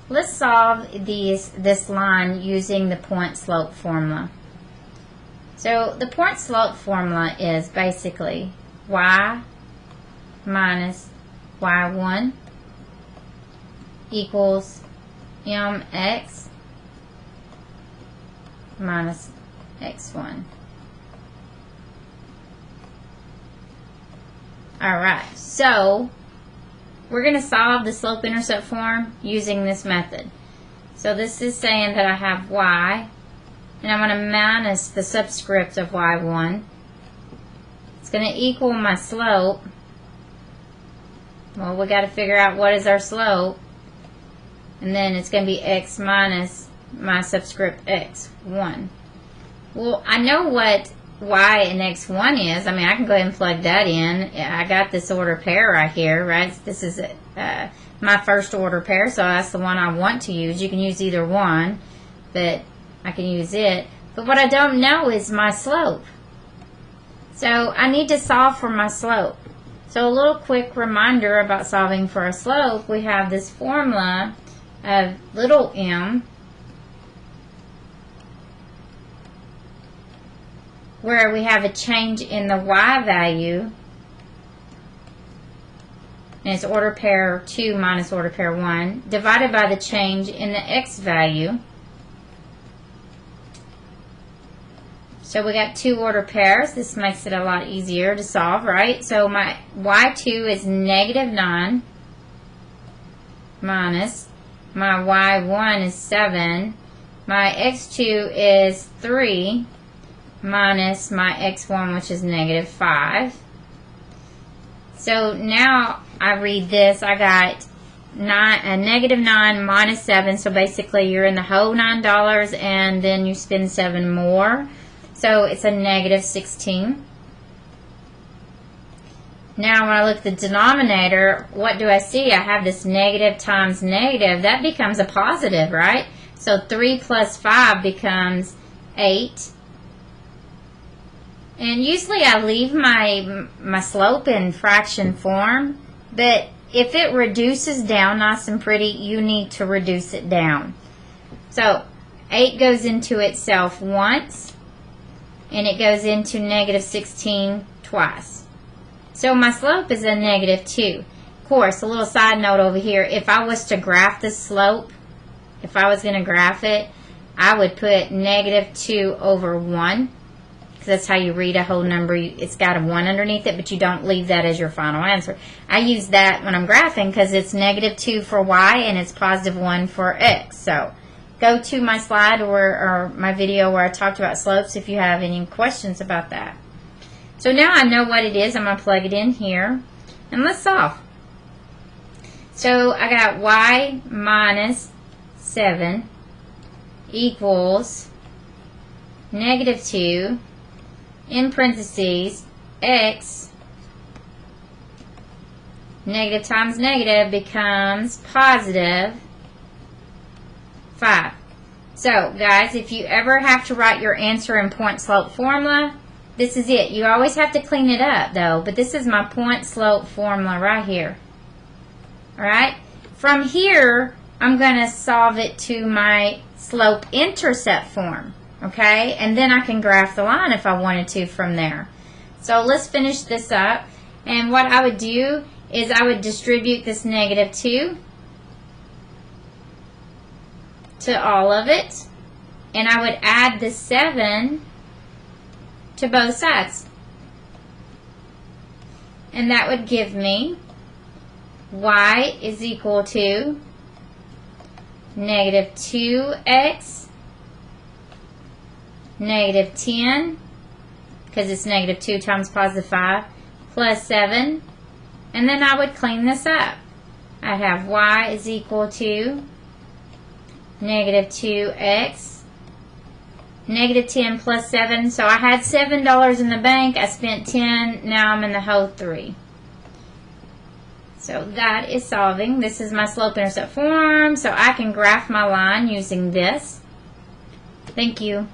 Let's solve this line using the point-slope formula. So the point-slope formula is basically y minus y1 equals mx minus x1. Alright, so we're going to solve the slope-intercept form using this method. So this is saying that I have y, and I'm going to minus the subscript of y1. It's going to equal my slope. Well, we got to figure out what is our slope. And then it's going to be x minus my subscript x1. Well, I know what y and x1 is. I mean, I can go ahead and plug that in. I got this order pair right here, right? This is my first order pair, so that's the one I want to use. You can use either one, but I can use it. But what I don't know is my slope. So I need to solve for my slope. So a little quick reminder about solving for a slope. We have this formula of little m, where we have a change in the y value, and it's order pair 2 minus order pair 1, divided by the change in the x value. So we got 2 order pairs. This makes it a lot easier to solve, right? So my y2 is negative 9 minus my y1 is 7. My x2 is 3 minus my x1, which is negative 5. So now I read this. I got negative 9 minus 7. So basically you're in the whole $9 and then you spend 7 more. So it's a negative 16. Now when I look at the denominator, what do I see? I have this negative times negative. That becomes a positive, right? So 3 plus 5 becomes 8. And usually I leave my slope in fraction form, but if it reduces down nice and pretty, you need to reduce it down. So 8 goes into itself once, and it goes into negative 16 twice. So my slope is a negative 2. Of course, a little side note over here, if I was to graph the slope, if I was going to graph it, I would put negative 2 over 1. That's how you read a whole number. It's got a 1 underneath it, but you don't leave that as your final answer. I use that when I'm graphing because it's negative 2 for y and it's positive 1 for x. So go to my slide or my video where I talked about slopes if you have any questions about that. So now I know what it is. I'm going to plug it in here. And let's solve. So I got y minus 7 equals negative 2 in parentheses x, negative times negative becomes positive 5. So guys, if you ever have to write your answer in point slope formula, this is it. You always have to clean it up though, but this is my point slope formula right here. Alright, from here I'm going to solve it to my slope intercept form. Okay, and then I can graph the line if I wanted to from there. So let's finish this up. And what I would do is I would distribute this negative 2 to all of it. And I would add the 7 to both sides. And that would give me y is equal to negative 2x negative 10, because it's negative 2 times positive 5, plus 7, and then I would clean this up. I'd have y is equal to negative 2x, negative 10 plus 7, so I had $7 in the bank, I spent 10, now I'm in the whole 3. So that is solving. This is my slope-intercept form, so I can graph my line using this. Thank you.